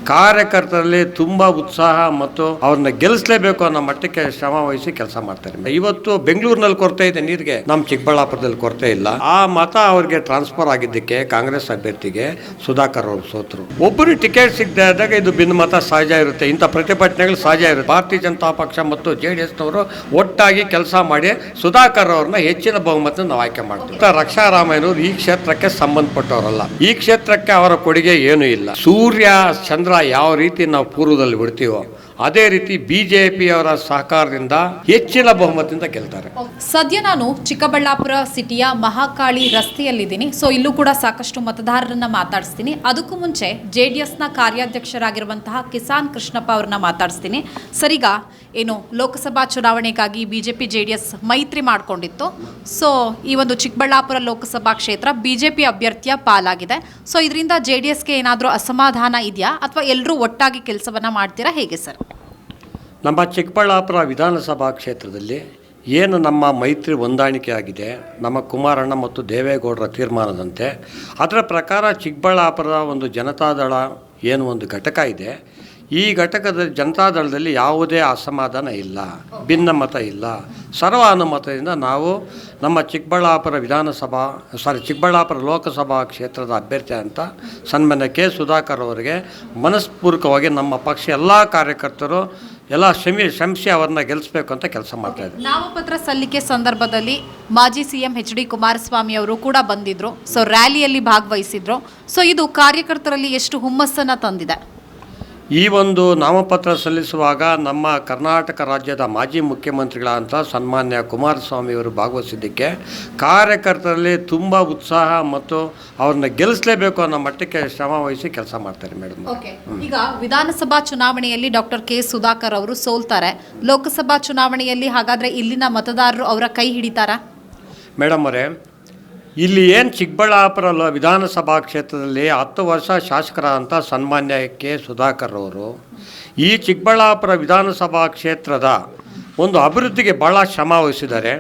ಕಾರ್ಯಕರ್ತರಲ್ಲಿ ತುಂಬ ಉತ್ಸಾಹ ಮತ್ತು ಅವ್ರನ್ನ ಗೆಲ್ಲಿಸಲೇಬೇಕು ಅನ್ನೋ ಮಟ್ಟಕ್ಕೆ ಶ್ರಮ ವಹಿಸಿ ಕೆಲಸ ಮಾಡ್ತಾರೆ. ಇವತ್ತು ಬೆಂಗಳೂರಿನಲ್ಲಿ ಕೊರತೆ ಇದೆ ನೀರಿಗೆ, ನಮ್ಮ ಚಿಕ್ಕಬಳ್ಳಾಪುರದಲ್ಲಿ ಕೊರತೆ ಇಲ್ಲ. ಆ ಮತ ಅವ್ರಿಗೆ ಟ್ರಾನ್ಸ್ಫರ್ ಆಗಿದ್ದಕ್ಕೆ ಕಾಂಗ್ರೆಸ್ ಅಭ್ಯರ್ಥಿಗೆ ಸುಧಾಕರ್ ಅವರು ಸೋತರು. ಒಬ್ಬರು ಟಿಕೆಟ್ ಸಿಗದೆ ಆದಾಗ ಇದು ಭಿನ್ನಮತ ಸಹಜ ಇರುತ್ತೆ, ಇಂಥ ಪ್ರತಿಭಟನೆಗಳು ಸಹಜ ಇರುತ್ತೆ. ಭಾರತೀಯ ಜನತಾ ಪಕ್ಷ ಮತ್ತು JDSನವರು ಒಟ್ಟಾಗಿ ಕೆಲಸ ಮಾಡಿ ಸುಧಾಕರ್ ಅವ್ರನ್ನ ಹೆಚ್ಚಿನ ಬಹುಮತ ನಾವು ಆಯ್ಕೆ ಮಾಡ್ತೀವಿ. ರಕ್ಷಾರಾಮಯ್ಯನವರು ಈ ಕ್ಷೇತ್ರಕ್ಕೆ ಸಂಬಂಧಪಟ್ಟವರಲ್ಲ, ಈ ಕ್ಷೇತ್ರಕ್ಕೆ ಅವರ ಕೊಡುಗೆ ಏನೂ ಇಲ್ಲ. ಸೂರ್ಯ ಚಂದ್ರ ಯಾವ ರೀತಿ ನಾವು ಪೂರ್ವದಲ್ಲಿ ಬಿಡ್ತೀವೋ ಅದೇ ರೀತಿ ಬಿಜೆಪಿ ಅವರ ಸಹಕಾರದಿಂದ ಹೆಚ್ಚಿನ ಬಹುಮತದಿಂದ ಗೆಲ್ತಾರೆ. ಸದ್ಯ ನಾನು ಚಿಕ್ಕಬಳ್ಳಾಪುರ ಸಿಟಿಯ ಮಹಾಕಾಳಿ ರಸ್ತೆಯಲ್ಲಿದ್ದೀನಿ. ಸೊ ಇಲ್ಲೂ ಕೂಡ ಸಾಕಷ್ಟು ಮತದಾರರನ್ನ ಮಾತಾಡಿಸ್ತೀನಿ. ಅದಕ್ಕೂ ಮುಂಚೆ JDSನ ಕಾರ್ಯಾಧ್ಯಕ್ಷರಾಗಿರುವಂತಹ ಕಿಸಾನ್ ಕೃಷ್ಣಪ್ಪ ಅವ್ರನ್ನ ಮಾತಾಡಿಸ್ತೀನಿ. ಸರಿಗ ಏನು ಲೋಕಸಭಾ ಚುನಾವಣೆಗಾಗಿ BJP JDS ಮೈತ್ರಿ ಮಾಡಿಕೊಂಡಿತ್ತು. ಸೊ ಈ ಒಂದು ಚಿಕ್ಕಬಳ್ಳಾಪುರ ಲೋಕಸಭಾ ಕ್ಷೇತ್ರ BJP ಅಭ್ಯರ್ಥಿಯ ಪಾಲಾಗಿದೆ. ಸೊ ಇದರಿಂದ JDSಗೆ ಏನಾದರೂ ಅಸಮಾಧಾನ ಇದೆಯಾ ಅಥವಾ ಎಲ್ಲರೂ ಒಟ್ಟಾಗಿ ಕೆಲಸವನ್ನ ಮಾಡ್ತೀರಾ, ಹೇಗೆ ಸರ್? ನಮ್ಮ ಚಿಕ್ಕಬಳ್ಳಾಪುರ ವಿಧಾನಸಭಾ ಕ್ಷೇತ್ರದಲ್ಲಿ ಏನು ನಮ್ಮ ಮೈತ್ರಿ ಹೊಂದಾಣಿಕೆ ಆಗಿದೆ, ನಮ್ಮ ಕುಮಾರಣ್ಣ ಮತ್ತು ದೇವೇಗೌಡರ ತೀರ್ಮಾನದಂತೆ ಅದರ ಪ್ರಕಾರ ಚಿಕ್ಕಬಳ್ಳಾಪುರದ ಒಂದು ಜನತಾದಳ ಏನು ಒಂದು ಘಟಕ ಇದೆ, ಈ ಘಟಕದ ಜನತಾದಳದಲ್ಲಿ ಯಾವುದೇ ಅಸಮಾಧಾನ ಇಲ್ಲ, ಭಿನ್ನಮತ ಇಲ್ಲ, ಸರ್ವಾನುಮತದಿಂದ ನಾವು ನಮ್ಮ ಚಿಕ್ಕಬಳ್ಳಾಪುರ ಲೋಕಸಭಾ ಕ್ಷೇತ್ರದ ಅಭ್ಯರ್ಥಿ ಅಂತ ಸನ್ಮಾನ್ಯ ಕೆ ಸುಧಾಕರ್ ಅವರಿಗೆ ಮನಸ್ಪೂರ್ವಕವಾಗಿ ನಮ್ಮ ಪಕ್ಷ ಎಲ್ಲ ಕಾರ್ಯಕರ್ತರು ಎಲ್ಲ ಶ್ರಮಿಸಿ ಅವರನ್ನ ಗೆಲ್ಲಿಸಬೇಕು ಅಂತ ಕೆಲಸ ಮಾಡ್ತಾ ಇದ್ದಾರೆ. ನಾಮಪತ್ರ ಸಲ್ಲಿಕೆ ಸಂದರ್ಭದಲ್ಲಿ ಮಾಜಿ CM HD ಕುಮಾರಸ್ವಾಮಿ ಅವರು ಕೂಡ ಬಂದಿದ್ರು. ಸೊ ರ್ಯಾಲಿಯಲ್ಲಿ ಭಾಗವಹಿಸಿದ್ರು. ಸೊ ಇದು ಕಾರ್ಯಕರ್ತರಲ್ಲಿ ಎಷ್ಟು ಹುಮ್ಮಸ್ಸನ್ನ ತಂದಿದೆ? ಈ ಒಂದು ನಾಮಪತ್ರ ಸಲ್ಲಿಸುವಾಗ ನಮ್ಮ ಕರ್ನಾಟಕ ರಾಜ್ಯದ ಮಾಜಿ ಮುಖ್ಯಮಂತ್ರಿಗಳಂತ ಸನ್ಮಾನ್ಯ ಕುಮಾರಸ್ವಾಮಿಯವರು ಭಾಗವಹಿಸಿದ್ದಕ್ಕೆ ಕಾರ್ಯಕರ್ತರಲ್ಲಿ ತುಂಬ ಉತ್ಸಾಹ ಮತ್ತು ಅವ್ರನ್ನ ಗೆಲ್ಲಿಸಲೇಬೇಕು ಅನ್ನೋ ಮಟ್ಟಕ್ಕೆ ಶ್ರಮ ವಹಿಸಿ ಕೆಲಸ ಮಾಡ್ತಾರೆ ಮೇಡಮ್. ಈಗ ವಿಧಾನಸಭಾ ಚುನಾವಣೆಯಲ್ಲಿ ಡಾಕ್ಟರ್ ಕೆ ಸುಧಾಕರ್ ಅವರು ಸೋಲ್ತಾರೆ. ಲೋಕಸಭಾ ಚುನಾವಣೆಯಲ್ಲಿ ಹಾಗಾದರೆ ಇಲ್ಲಿನ ಮತದಾರರು ಅವರ ಕೈ ಹಿಡಿತಾರಾ? ಮೇಡಮ್ ಅವರೇ, ಇಲ್ಲಿ ಏನು ಚಿಕ್ಕಬಳ್ಳಾಪುರ ವಿಧಾನಸಭಾ ಕ್ಷೇತ್ರದಲ್ಲಿ 10 ವರ್ಷ ಶಾಸಕರಾದಂಥ ಸನ್ಮಾನ್ಯ ಕೆ ಸುಧಾಕರ್ ಅವರು ಈ ಚಿಕ್ಕಬಳ್ಳಾಪುರ ವಿಧಾನಸಭಾ ಕ್ಷೇತ್ರದ ಒಂದು ಅಭಿವೃದ್ಧಿಗೆ ಭಾಳ ಶ್ರಮ ವಹಿಸಿದ್ದಾರೆ.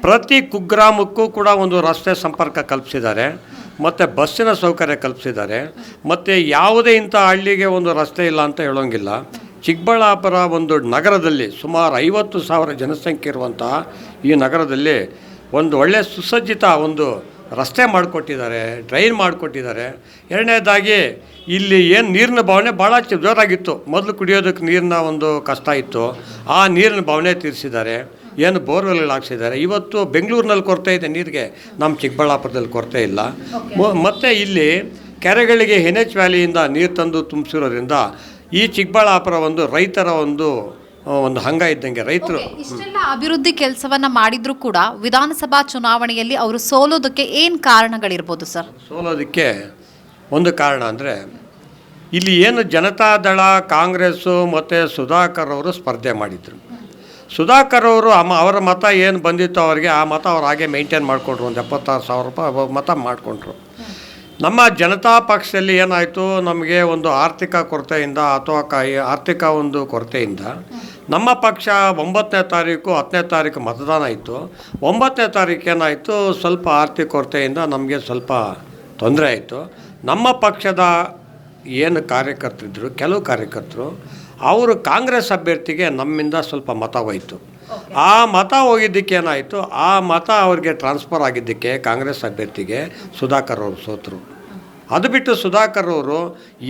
ಪ್ರತಿ ಕುಗ್ರಾಮಕ್ಕೂ ಕೂಡ ಒಂದು ರಸ್ತೆ ಸಂಪರ್ಕ ಕಲ್ಪಿಸಿದ್ದಾರೆ, ಮತ್ತು ಬಸ್ಸಿನ ಸೌಕರ್ಯ ಕಲ್ಪಿಸಿದ್ದಾರೆ, ಮತ್ತು ಯಾವುದೇ ಇಂಥ ಹಳ್ಳಿಗೆ ಒಂದು ರಸ್ತೆ ಇಲ್ಲ ಅಂತ ಹೇಳೋಂಗಿಲ್ಲ. ಚಿಕ್ಕಬಳ್ಳಾಪುರ ಒಂದು ನಗರದಲ್ಲಿ ಸುಮಾರು 50,000 ಜನಸಂಖ್ಯೆ ಇರುವಂತಹ ಈ ನಗರದಲ್ಲಿ ಒಂದು ಒಳ್ಳೆಯ ಸುಸಜ್ಜಿತ ಒಂದು ರಸ್ತೆ ಮಾಡಿಕೊಟ್ಟಿದ್ದಾರೆ, ಡ್ರೈನ್ ಮಾಡಿಕೊಟ್ಟಿದ್ದಾರೆ. ಎರಡನೇದಾಗಿ ಇಲ್ಲಿ ಏನು ನೀರಿನ ಭಾವನೆ ಭಾಳ ಜೋರಾಗಿತ್ತು. ಮೊದಲು ಕುಡಿಯೋದಕ್ಕೆ ನೀರಿನ ಒಂದು ಕಷ್ಟ ಇತ್ತು, ಆ ನೀರಿನ ಭಾವನೆ ತೀರಿಸಿದ್ದಾರೆ. ಏನು ಬೋರ್ವೆಲ್ಗಳು ಹಾಕ್ಸಿದ್ದಾರೆ. ಇವತ್ತು ಬೆಂಗಳೂರಿನಲ್ಲಿ ಕೊರತೆ ಇದೆ ನೀರಿಗೆ, ನಮ್ಮ ಚಿಕ್ಕಬಳ್ಳಾಪುರದಲ್ಲಿ ಕೊರತೆ ಇಲ್ಲ. ಮತ್ತು ಇಲ್ಲಿ ಕೆರೆಗಳಿಗೆ NH ವ್ಯಾಲಿಯಿಂದ ನೀರು ತಂದು ತುಂಬಿಸಿರೋದ್ರಿಂದ ಈ ಚಿಕ್ಕಬಳ್ಳಾಪುರ ಒಂದು ರೈತರ ಒಂದು ಹಂಗ ಇದ್ದಂಗೆ ರೈತರು ಇಷ್ಟೆಲ್ಲ ಅಭಿವೃದ್ಧಿ ಕೆಲಸವನ್ನ ಮಾಡಿದ್ರು ಕೂಡ ವಿಧಾನಸಭಾ ಚುನಾವಣೆಯಲ್ಲಿ ಅವರು ಸೋಲೋದಕ್ಕೆ ಏನು ಕಾರಣಗಳಿರ್ಬೋದು ಸರ್? ಸೋಲೋದಕ್ಕೆ ಒಂದು ಕಾರಣ ಅಂದರೆ ಇಲ್ಲಿ ಏನು ಜನತಾದಳ ಕಾಂಗ್ರೆಸ್ಸು ಮತ್ತು ಸುಧಾಕರ್ ಅವರು ಸ್ಪರ್ಧೆ ಮಾಡಿದರು. ಸುಧಾಕರ್ ಅವರು ಅವರ ಮತ ಏನು ಬಂದಿತ್ತು ಅವರಿಗೆ ಆ ಮತ ಅವ್ರು ಹಾಗೆ ಮೇಂಟೈನ್ ಮಾಡಿಕೊಂಡ್ರು. ಒಂದು 76,000 ರೂಪಾಯಿ ಮತ ಮಾಡಿಕೊಂಡ್ರು. ನಮ್ಮ ಜನತಾ ಪಕ್ಷದಲ್ಲಿ ಏನಾಯಿತು, ನಮಗೆ ಒಂದು ಆರ್ಥಿಕ ಕೊರತೆಯಿಂದ ಅಥವಾ ಆರ್ಥಿಕ ಒಂದು ಕೊರತೆಯಿಂದ ನಮ್ಮ ಪಕ್ಷ 9ನೇ ತಾರೀಕು 10ನೇ ತಾರೀಕು ಮತದಾನ ಇತ್ತು. 9ನೇ ತಾರೀಕು ಏನಾಯಿತು, ಸ್ವಲ್ಪ ಆರ್ಥಿಕ ಕೊರತೆಯಿಂದ ನಮಗೆ ಸ್ವಲ್ಪ ತೊಂದರೆ ಆಯಿತು. ನಮ್ಮ ಪಕ್ಷದ ಏನು ಕಾರ್ಯಕರ್ತರಿದ್ದರು, ಕೆಲವು ಕಾರ್ಯಕರ್ತರು ಅವರು ಕಾಂಗ್ರೆಸ್ ಅಭ್ಯರ್ಥಿಗೆ ನಮ್ಮಿಂದ ಸ್ವಲ್ಪ ಮತ ಹೋಯಿತು. ಆ ಮತ ಹೋಗಿದ್ದಕ್ಕೆ ಏನಾಯಿತು, ಆ ಮತ ಅವ್ರಿಗೆ ಟ್ರಾನ್ಸ್ಫರ್ ಆಗಿದ್ದಕ್ಕೆ ಕಾಂಗ್ರೆಸ್ ಅಭ್ಯರ್ಥಿಗೆ ಸುಧಾಕರ್ ಅವರು ಸೋತರು. ಅದು ಬಿಟ್ಟು ಸುಧಾಕರ್ ಅವರು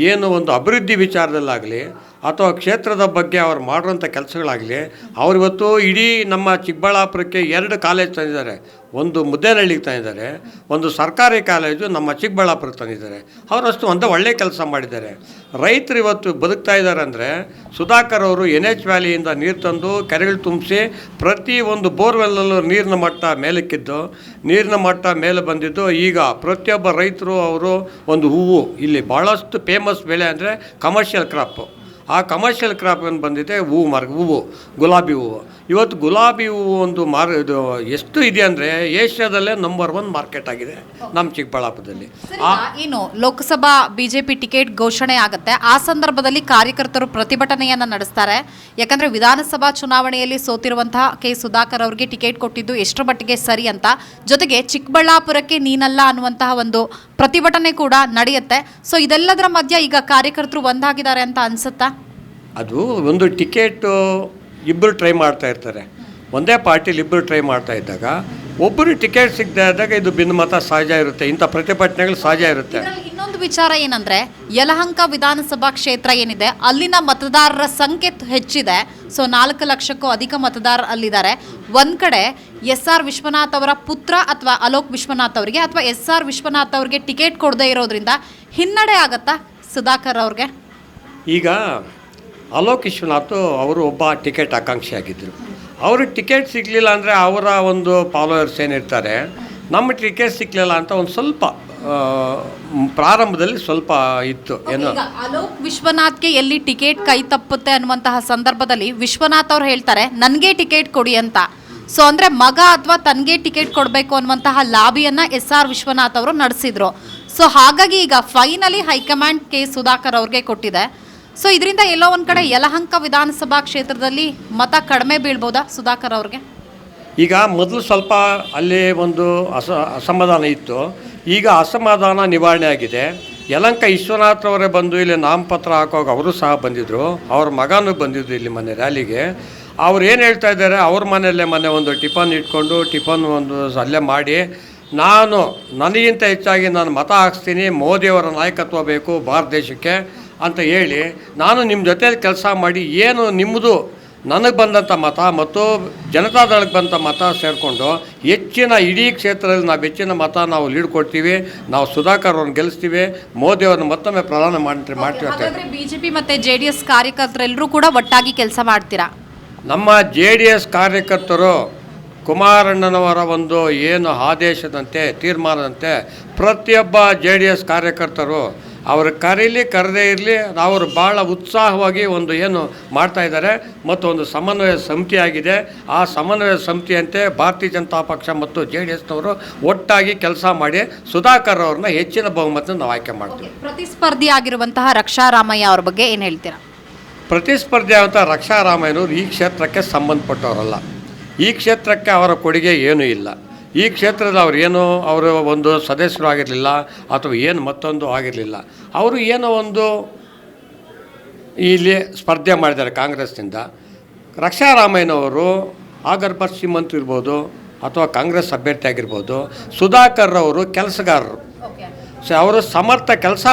ಏನು ಒಂದು ಅಭಿವೃದ್ಧಿ ವಿಚಾರದಲ್ಲಾಗಲಿ ಅಥವಾ ಕ್ಷೇತ್ರದ ಬಗ್ಗೆ ಅವ್ರು ಮಾಡಿರೋಂಥ ಕೆಲಸಗಳಾಗಲಿ, ಅವರಿವತ್ತು ಇಡೀ ನಮ್ಮ ಚಿಕ್ಕಬಳ್ಳಾಪುರಕ್ಕೆ 2 ಕಾಲೇಜ್ ತಂದಿದ್ದಾರೆ. ಒಂದು ಮುದ್ದೇನಹಳ್ಳಿಗೆ ತಂದಿದ್ದಾರೆ, ಒಂದು ಸರ್ಕಾರಿ ಕಾಲೇಜು ನಮ್ಮ ಚಿಕ್ಕಬಳ್ಳಾಪುರಕ್ಕೆ ತಂದಿದ್ದಾರೆ. ಅವರಷ್ಟು ಒಂದು ಒಳ್ಳೆಯ ಕೆಲಸ ಮಾಡಿದ್ದಾರೆ. ರೈತರು ಇವತ್ತು ಬದುಕ್ತಾ ಇದ್ದಾರೆ ಅಂದರೆ ಸುಧಾಕರ್ ಅವರು NH ವ್ಯಾಲಿಯಿಂದ ನೀರು ತಂದು ಕೆರೆಗಳು ತುಂಬಿಸಿ ಪ್ರತಿ ಒಂದು ಬೋರ್ವೆಲ್ಲಲ್ಲೂ ನೀರಿನ ಮಟ್ಟ ಮೇಲಕ್ಕಿದ್ದು, ನೀರಿನ ಮಟ್ಟ ಮೇಲೆ ಬಂದಿದ್ದು. ಈಗ ಪ್ರತಿಯೊಬ್ಬ ರೈತರು ಅವರು ಒಂದು ಹೂವು, ಇಲ್ಲಿ ಭಾಳಷ್ಟು ಫೇಮಸ್ ಬೆಳೆ ಅಂದರೆ ಕಮರ್ಷಿಯಲ್ ಕ್ರಾಪು, ಆ ಕಮರ್ಷಿಯಲ್ ಕ್ರಾಪ್ ಏನು ಬಂದಿದೆ ಹೂವು ಗುಲಾಬಿ ಹೂವು. ಇವತ್ತು ಗುಲಾಬಿ ಹೂವು ಒಂದು ಇದು ಎಷ್ಟು ಇದೆ ಅಂದರೆ ಏಷ್ಯಾದಲ್ಲೇ ನಂಬರ್ 1 ಮಾರ್ಕೆಟ್ ಆಗಿದೆ ನಮ್ಮ ಚಿಕ್ಕಬಳ್ಳಾಪುರದಲ್ಲಿ. ಏನು ಲೋಕಸಭಾ ಬಿಜೆಪಿ ಟಿಕೆಟ್ ಘೋಷಣೆ ಆಗುತ್ತೆ, ಆ ಸಂದರ್ಭದಲ್ಲಿ ಕಾರ್ಯಕರ್ತರು ಪ್ರತಿಭಟನೆಯನ್ನು ನಡೆಸ್ತಾರೆ. ಯಾಕಂದರೆ ವಿಧಾನಸಭಾ ಚುನಾವಣೆಯಲ್ಲಿ ಸೋತಿರುವಂತಹ ಕೆ ಸುಧಾಕರ್ ಅವರಿಗೆ ಟಿಕೆಟ್ ಕೊಟ್ಟಿದ್ದು ಎಷ್ಟರ ಮಟ್ಟಿಗೆ ಸರಿ ಅಂತ, ಜೊತೆಗೆ ಚಿಕ್ಕಬಳ್ಳಾಪುರಕ್ಕೆ ನೀನಲ್ಲ ಅನ್ನುವಂತಹ ಒಂದು ಪ್ರತಿಭಟನೆ ಕೂಡ ನಡೆಯುತ್ತೆ. ಸೊ ಇದೆಲ್ಲದರ ಮಧ್ಯೆ ಈಗ ಕಾರ್ಯಕರ್ತರು ಒಂದಾಗಿದ್ದಾರೆ ಅಂತ ಅನ್ಸುತ್ತಾ? ಅದು ಒಂದು ಟಿಕೆಟು ಇಬ್ಬರು ಟ್ರೈ ಮಾಡ್ತಾ ಇರ್ತಾರೆ. ಒಂದೇ ಪಾರ್ಟಿಲಿ ಇಬ್ಬರು ಟ್ರೈ ಮಾಡ್ತಾ ಇದ್ದಾಗ ಒಬ್ಬರು ಟಿಕೆಟ್ ಸಿಗದೆ ಇದ್ದಾಗ ಇದು ಭಿನ್ನಮತ ಸಹಜ ಇರುತ್ತೆ, ಇಂಥ ಪ್ರತಿಭಟನೆಗಳು ಸಹಜ ಇರುತ್ತೆ. ಇನ್ನೊಂದು ವಿಚಾರ ಏನಂದ್ರೆ, ಯಲಹಂಕ ವಿಧಾನಸಭಾ ಕ್ಷೇತ್ರ ಏನಿದೆ ಅಲ್ಲಿನ ಮತದಾರರ ಸಂಖ್ಯೆ ಹೆಚ್ಚಿದೆ. ಸೊ 4 ಲಕ್ಷಕ್ಕೂ ಅಧಿಕ ಮತದಾರರು ಅಲ್ಲಿದ್ದಾರೆ. ಒಂದ್ ಕಡೆ SR ವಿಶ್ವನಾಥ್ ಅವರ ಪುತ್ರ ಅಥವಾ ಅಲೋಕ್ ವಿಶ್ವನಾಥ್ ಅವರಿಗೆ ಅಥವಾ SR ವಿಶ್ವನಾಥ್ ಅವರಿಗೆ ಟಿಕೆಟ್ ಕೊಡದೇ ಇರೋದ್ರಿಂದ ಹಿನ್ನಡೆ ಆಗತ್ತಾ ಸುಧಾಕರ್ ಅವ್ರಿಗೆ? ಈಗ ಅಲೋಕ್ ವಿಶ್ವನಾಥ್ ಅವರು ಒಬ್ಬ ಟಿಕೆಟ್ ಆಕಾಂಕ್ಷಿ ಆಗಿದ್ದರು. ಅವ್ರಿಗೆ ಟಿಕೆಟ್ ಸಿಗಲಿಲ್ಲ ಅಂದರೆ ಅವರ ಒಂದು ಫಾಲೋವರ್ಸ್ ಏನಿರ್ತಾರೆ, ನಮ್ಮ ಟಿಕೆಟ್ ಸಿಗಲಿಲ್ಲ ಅಂತ ಒಂದು ಸ್ವಲ್ಪ ಪ್ರಾರಂಭದಲ್ಲಿ ಸ್ವಲ್ಪ ಇತ್ತು. ಏನು ಅಲೋಕ್ ವಿಶ್ವನಾಥ್ಗೆ ಎಲ್ಲಿ ಟಿಕೆಟ್ ಕೈ ತಪ್ಪುತ್ತೆ ಅನ್ನುವಂತಹ ಸಂದರ್ಭದಲ್ಲಿ ವಿಶ್ವನಾಥ್ ಅವ್ರು ಹೇಳ್ತಾರೆ ನನಗೆ ಟಿಕೆಟ್ ಕೊಡಿ ಅಂತ. ಸೊ ಅಂದರೆ ಮಗ ಅಥವಾ ತನಗೆ ಟಿಕೆಟ್ ಕೊಡಬೇಕು ಅನ್ನುವಂತಹ ಲಾಬಿಯನ್ನು SR ವಿಶ್ವನಾಥ್ ಅವರು ನಡೆಸಿದ್ರು. ಸೊ ಹಾಗಾಗಿ ಈಗ ಫೈನಲಿ ಹೈಕಮಾಂಡ್ ಕೆ ಸುಧಾಕರ್ ಅವ್ರಿಗೆ ಕೊಟ್ಟಿದೆ. ಸೊ ಇದರಿಂದ ಎಲ್ಲೋ ಒಂದು ಕಡೆ ಯಲಹಂಕ ವಿಧಾನಸಭಾ ಕ್ಷೇತ್ರದಲ್ಲಿ ಮತ ಕಡಿಮೆ ಬೀಳ್ಬೋದಾ ಸುಧಾಕರ್ ಅವ್ರಿಗೆ? ಈಗ ಮೊದಲು ಸ್ವಲ್ಪ ಅಲ್ಲಿ ಒಂದು ಅಸಮಾಧಾನ ಇತ್ತು, ಈಗ ಅಸಮಾಧಾನ ನಿವಾರಣೆ ಆಗಿದೆ. ಯಲಹಂಕ ವಿಶ್ವನಾಥ್ ಅವರೇ ಬಂದು ಇಲ್ಲಿ ನಾಮಪತ್ರ ಹಾಕೋವಾಗ ಅವರು ಸಹ ಬಂದಿದ್ದರು, ಅವ್ರ ಮಗನೂ ಬಂದಿದ್ರು ಇಲ್ಲಿ ಮೊನ್ನೆ ರ್ಯಾಲಿಗೆ. ಅವ್ರು ಏನು ಹೇಳ್ತಾ ಇದ್ದಾರೆ, ಅವ್ರ ಮನೆಯಲ್ಲೇ ಮೊನ್ನೆ ಒಂದು ಟಿಫನ್ ಒಂದು ಅಲ್ಲೇ ಮಾಡಿ ನನಗಿಂತ ಹೆಚ್ಚಾಗಿ ನಾನು ಮತ ಹಾಕ್ಸ್ತೀನಿ, ಮೋದಿಯವರ ನಾಯಕತ್ವ ಬೇಕು ಭಾರತ ದೇಶಕ್ಕೆ ಅಂತ ಹೇಳಿ ನಾನು ನಿಮ್ಮ ಜೊತೆಯಲ್ಲಿ ಕೆಲಸ ಮಾಡಿ ಏನು ನಿಮ್ಮದು ನನಗೆ ಬಂದಂಥ ಮತ ಮತ್ತು ಜನತಾದಳಕ್ಕೆ ಬಂದಂಥ ಮತ ಸೇರಿಕೊಂಡು ಹೆಚ್ಚಿನ ಇಡೀ ಕ್ಷೇತ್ರದಲ್ಲಿ ನಾವು ಹೆಚ್ಚಿನ ಮತ ನಾವು ಲೀಡ್ ಕೊಡ್ತೀವಿ, ನಾವು ಸುಧಾಕರ್ ಅವ್ರನ್ನ ಗೆಲ್ಲಿಸ್ತೀವಿ, ಮೋದಿಯವ್ರನ್ನ ಮತ್ತೊಮ್ಮೆ ಪ್ರಧಾನಮಂತ್ರಿ ಮಾಡ್ತೀವಿ ಅಂತ. ಬಿಜೆಪಿ ಮತ್ತು JDS ಕಾರ್ಯಕರ್ತರೆಲ್ಲರೂ ಕೂಡ ಒಟ್ಟಾಗಿ ಕೆಲಸ ಮಾಡ್ತೀರಾ? ನಮ್ಮ JDS ಕಾರ್ಯಕರ್ತರು ಕುಮಾರಣ್ಣನವರ ಒಂದು ಏನು ಆದೇಶದಂತೆ ತೀರ್ಮಾನದಂತೆ ಪ್ರತಿಯೊಬ್ಬ JDS ಕಾರ್ಯಕರ್ತರು ಅವರು ಕರೀದೇ ಇರಲಿ ಅವರು ಭಾಳ ಉತ್ಸಾಹವಾಗಿ ಒಂದು ಏನು ಮಾಡ್ತಾ ಇದ್ದಾರೆ ಮತ್ತು ಒಂದು ಸಮನ್ವಯ ಸಮಿತಿ ಆಗಿದೆ. ಆ ಸಮನ್ವಯ ಸಮಿತಿಯಂತೆ ಭಾರತೀಯ ಜನತಾ ಪಕ್ಷ ಮತ್ತು JDSನವರು ಒಟ್ಟಾಗಿ ಕೆಲಸ ಮಾಡಿ ಸುಧಾಕರ್ ಅವ್ರನ್ನ ಹೆಚ್ಚಿನ ಬಹುಮತ ನಾವು ಆಯ್ಕೆ ಮಾಡ್ತೀವಿ. ಪ್ರತಿಸ್ಪರ್ಧಿ ಆಗಿರುವಂತಹ ರಕ್ಷಾ ರಾಮಯ್ಯ ಅವ್ರ ಬಗ್ಗೆ ಏನು ಹೇಳ್ತೀರಾ? ಪ್ರತಿಸ್ಪರ್ಧಿ ಆದಂಥ ರಕ್ಷಾ ರಾಮಯ್ಯನವರು ಈ ಕ್ಷೇತ್ರಕ್ಕೆ ಸಂಬಂಧಪಟ್ಟವರಲ್ಲ, ಈ ಕ್ಷೇತ್ರಕ್ಕೆ ಅವರ ಕೊಡುಗೆ ಏನೂ ಇಲ್ಲ. ಈ ಕ್ಷೇತ್ರದ ಅವರು ಒಂದು ಸದಸ್ಯರು ಆಗಿರಲಿಲ್ಲ ಅಥವಾ ಏನು ಮತ್ತೊಂದು ಆಗಿರಲಿಲ್ಲ. ಅವರು ಏನೋ ಒಂದು ಇಲ್ಲಿ ಸ್ಪರ್ಧೆ ಮಾಡಿದ್ದಾರೆ ಕಾಂಗ್ರೆಸ್ನಿಂದ. ರಕ್ಷಾ ರಾಮಯ್ಯನವರು ಆಗರ್ಭ ಶ್ರೀಮಂತರು ಇರ್ಬೋದು ಅಥವಾ ಕಾಂಗ್ರೆಸ್ ಅಭ್ಯರ್ಥಿ ಆಗಿರ್ಬೋದು. ಸುಧಾಕರ್ ಅವರು ಕೆಲಸಗಾರರು, ಸೊ ಅವರು ಸಮರ್ಥ ಕೆಲಸ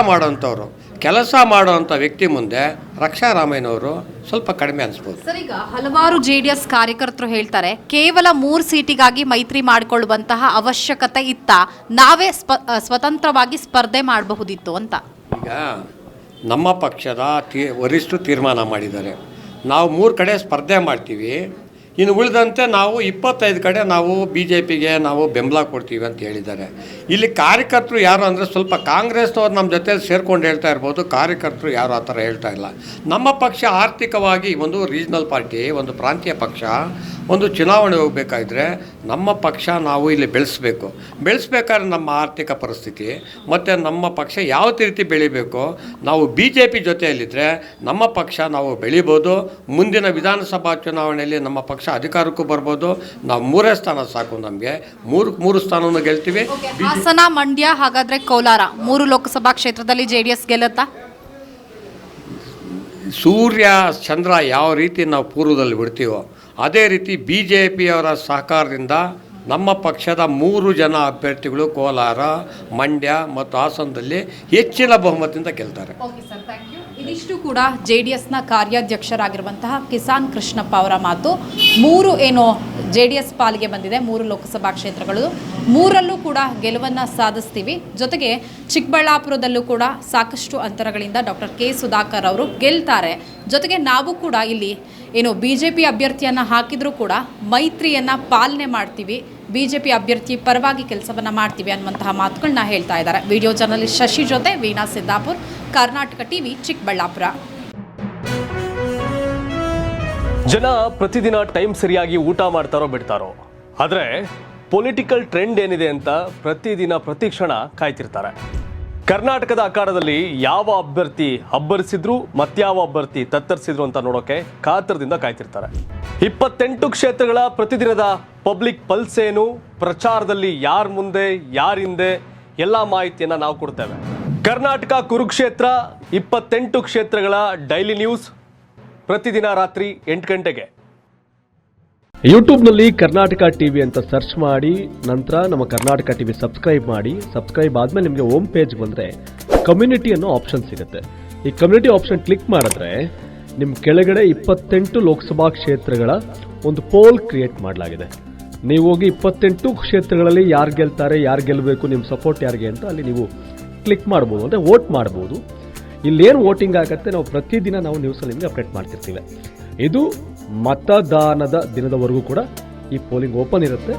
ಮಾಡೋವಂಥ ವ್ಯಕ್ತಿ ಮುಂದೆ ರಕ್ಷಾ ರಾಮಯ್ಯನವರು ಸ್ವಲ್ಪ ಕಡಿಮೆ ಅನಿಸ್ಬೋದು. ಸರ್, ಈಗ ಹಲವಾರು JDS ಕಾರ್ಯಕರ್ತರು ಹೇಳ್ತಾರೆ ಕೇವಲ 3 ಸೀಟಿಗಾಗಿ ಮೈತ್ರಿ ಮಾಡಿಕೊಳ್ಳುವಂತಹ ಅವಶ್ಯಕತೆ ಇತ್ತ, ನಾವೇ ಸ್ವತಂತ್ರವಾಗಿ ಸ್ಪರ್ಧೆ ಮಾಡಬಹುದಿತ್ತು ಅಂತ. ಈಗ ನಮ್ಮ ಪಕ್ಷದ ವರಿಷ್ಠರು ತೀರ್ಮಾನ ಮಾಡಿದ್ದಾರೆ, ನಾವು 3 ಕಡೆ ಸ್ಪರ್ಧೆ ಮಾಡ್ತೀವಿ, ಇನ್ನು ಉಳಿದಂತೆ ನಾವು 25 ಕಡೆ ನಾವು BJPಗೆ ನಾವು ಬೆಂಬಲ ಕೊಡ್ತೀವಿ ಅಂತ ಹೇಳಿದ್ದಾರೆ. ಇಲ್ಲಿ ಕಾರ್ಯಕರ್ತರು ಯಾರು ಅಂದರೆ ಸ್ವಲ್ಪ ಕಾಂಗ್ರೆಸ್ನವ್ರು ನಮ್ಮ ಜೊತೆಲಿ ಸೇರ್ಕೊಂಡು ಹೇಳ್ತಾ ಇರ್ಬೋದು, ಕಾರ್ಯಕರ್ತರು ಯಾರು ಆ ಥರ ಹೇಳ್ತಾ ಇಲ್ಲ. ನಮ್ಮ ಪಕ್ಷ ಆರ್ಥಿಕವಾಗಿ ಒಂದು ರೀಜ್ನಲ್ ಪಾರ್ಟಿ, ಒಂದು ಪ್ರಾಂತೀಯ ಪಕ್ಷ, ಒಂದು ಚುನಾವಣೆ ಹೋಗಬೇಕಾದ್ರೆ ನಮ್ಮ ಪಕ್ಷ ನಾವು ಇಲ್ಲಿ ಬೆಳೆಸ್ಬೇಕಾದ್ರೆ ನಮ್ಮ ಆರ್ಥಿಕ ಪರಿಸ್ಥಿತಿ ಮತ್ತು ನಮ್ಮ ಪಕ್ಷ ಯಾವ ರೀತಿ ಬೆಳಿಬೇಕು, ನಾವು BJP ಜೊತೆಯಲ್ಲಿದ್ದರೆ ನಮ್ಮ ಪಕ್ಷ ನಾವು ಬೆಳಿಬೋದು. ಮುಂದಿನ ವಿಧಾನಸಭಾ ಚುನಾವಣೆಯಲ್ಲಿ ನಮ್ಮ ಪಕ್ಷ ಅಧಿಕಾರಕ್ಕೂ ಬರ್ಬೋದು. ನಾವು 3 ಸ್ಥಾನ ಸಾಕು, ನಮಗೆ 3 ಸ್ಥಾನವನ್ನು ಗೆಲ್ತೀವಿ. ಹಾಸನ, ಮಂಡ್ಯ, ಹಾಗಾದರೆ ಕೋಲಾರ 3 ಲೋಕಸಭಾ ಕ್ಷೇತ್ರದಲ್ಲಿ JDS ಗೆಲ್ಲುತ್ತಾ? ಸೂರ್ಯ ಚಂದ್ರ ಯಾವ ರೀತಿ ನಾವು ಪೂರ್ವದಲ್ಲಿ ಬಿಡ್ತೀವೋ ಅದೇ ರೀತಿ BJPಯವರ ಸಹಕಾರದಿಂದ ನಮ್ಮ ಪಕ್ಷದ 3 ಜನ ಅಭ್ಯರ್ಥಿಗಳು ಕೋಲಾರ, ಮಂಡ್ಯ ಮತ್ತು ಹಾಸನದಲ್ಲಿ ಹೆಚ್ಚಿನ ಬಹುಮತದಿಂದ ಗೆಲ್ತಾರೆ. ಇದಿಷ್ಟು ಕೂಡ JDSನ ಕಾರ್ಯಾಧ್ಯಕ್ಷರಾಗಿರುವಂತಹ ಕಿಸಾನ್ ಕೃಷ್ಣಪ್ಪ ಅವರ ಮಾತು. 3 JDS ಪಾಲಿಗೆ ಬಂದಿದೆ, 3 ಲೋಕಸಭಾ ಕ್ಷೇತ್ರಗಳು, 3ರಲ್ಲೂ ಕೂಡ ಗೆಲುವನ್ನು ಸಾಧಿಸ್ತೀವಿ. ಜೊತೆಗೆ ಚಿಕ್ಕಬಳ್ಳಾಪುರದಲ್ಲೂ ಕೂಡ ಸಾಕಷ್ಟು ಅಂತರಗಳಿಂದ ಡಾಕ್ಟರ್ ಕೆ ಸುಧಾಕರ್ ಅವರು ಗೆಲ್ತಾರೆ. ಜೊತೆಗೆ ನಾವು ಕೂಡ ಇಲ್ಲಿ BJP ಅಭ್ಯರ್ಥಿಯನ್ನು ಹಾಕಿದರೂ ಕೂಡ ಮೈತ್ರಿಯನ್ನು ಪಾಲನೆ ಮಾಡ್ತೀವಿ, BJP ಅಭ್ಯರ್ಥಿ ಪರವಾಗಿ ಕೆಲಸವನ್ನು ಮಾಡ್ತೀವಿ ಅನ್ನುವಂತಹ ಮಾತುಗಳನ್ನ ಹೇಳ್ತಾ ಇದ್ದಾರೆ. ವಿಡಿಯೋ ಜರ್ನಲಿಸ್ಟ್ ಶಶಿ ಜೊತೆ ವೀಣಾ ಸಿದ್ದಾಪುರ್, ಕರ್ನಾಟಕ TV, ಚಿಕ್ಕಬಳ್ಳಾಪುರ. ಜನ ಪ್ರತಿದಿನ ಟೈಮ್ ಸರಿಯಾಗಿ ಊಟ ಮಾಡ್ತಾರೋ ಬಿಡ್ತಾರೋ, ಆದರೆ ಪೊಲಿಟಿಕಲ್ ಟ್ರೆಂಡ್ ಏನಿದೆ ಅಂತ ಪ್ರತಿದಿನ ಪ್ರತಿಕ್ಷಣ ಕಾಯ್ತಿರ್ತಾರೆ. ಕರ್ನಾಟಕದ ಅಖಾಡದಲ್ಲಿ ಯಾವ ಅಭ್ಯರ್ಥಿ ಅಬ್ಬರಿಸಿದ್ರು ಮತ್ಯಾವ ಅಭ್ಯರ್ಥಿ ತತ್ತರಿಸಿದ್ರು ಅಂತ ನೋಡೋಕೆ ಕಾತರದಿಂದ ಕಾಯ್ತಿರ್ತಾರೆ. 28 ಕ್ಷೇತ್ರಗಳ ಪ್ರತಿದಿನದ ಪಬ್ಲಿಕ್ ಪಲ್ಸ್ ಏನು, ಪ್ರಚಾರದಲ್ಲಿ ಯಾರ ಮುಂದೆ ಯಾರ ಹಿಂದೆ ಎಲ್ಲ ಮಾಹಿತಿಯನ್ನು ನಾವು ಕೊಡ್ತೇವೆ. ಕರ್ನಾಟಕ ಕುರುಕ್ಷೇತ್ರ 28 ಕ್ಷೇತ್ರಗಳ ಡೈಲಿ ನ್ಯೂಸ್ ಪ್ರತಿದಿನ ರಾತ್ರಿ 8 ಗಂಟೆಗೆ ಯೂಟ್ಯೂಬ್ನಲ್ಲಿ ಕರ್ನಾಟಕ ಟಿವಿ ಅಂತ ಸರ್ಚ್ ಮಾಡಿ, ನಂತರ ನಮ್ಮ ಕರ್ನಾಟಕ ಟಿವಿ ಸಬ್ಸ್ಕ್ರೈಬ್ ಮಾಡಿ. ಸಬ್ಸ್ಕ್ರೈಬ್ ಆದಮೇಲೆ ನಿಮಗೆ ಹೋಮ್ ಪೇಜ್ ಬಂದರೆ ಕಮ್ಯುನಿಟಿ ಅನ್ನೋ ಆಪ್ಷನ್ ಸಿಗುತ್ತೆ. ಈ ಕಮ್ಯುನಿಟಿ ಆಪ್ಷನ್ ಕ್ಲಿಕ್ ಮಾಡಿದ್ರೆ ನಿಮ್ಮ ಕೆಳಗಡೆ 28 ಲೋಕಸಭಾ ಕ್ಷೇತ್ರಗಳ ಒಂದು ಪೋಲ್ ಕ್ರಿಯೇಟ್ ಮಾಡಲಾಗಿದೆ. ನೀವು ಹೋಗಿ 28 ಕ್ಷೇತ್ರಗಳಲ್ಲಿ ಯಾರು ಗೆಲ್ತಾರೆ, ಯಾರು ಗೆಲ್ಲಬೇಕು, ನಿಮ್ಮ ಸಪೋರ್ಟ್ ಯಾರಿಗೆ ಅಂತ ಅಲ್ಲಿ ನೀವು ಕ್ಲಿಕ್ ಮಾಡ್ಬೋದು, ಅಂದರೆ ವೋಟ್ ಮಾಡ್ಬೋದು. ಇಲ್ಲೇನು ವೋಟಿಂಗ್ ಆಗುತ್ತೆ ನಾವು ಪ್ರತಿದಿನ ನಾವು ನ್ಯೂಸಲ್ಲಿ ನಿಮಗೆ ಅಪ್ಡೇಟ್ ಮಾಡ್ತಿರ್ತೀವಿ. ಇದು ಮತದಾನದ ದಿನದವರೆಗೂ ಕೂಡ ಈ ಪೋಲಿಂಗ್ ಓಪನ್ ಇರುತ್ತೆ.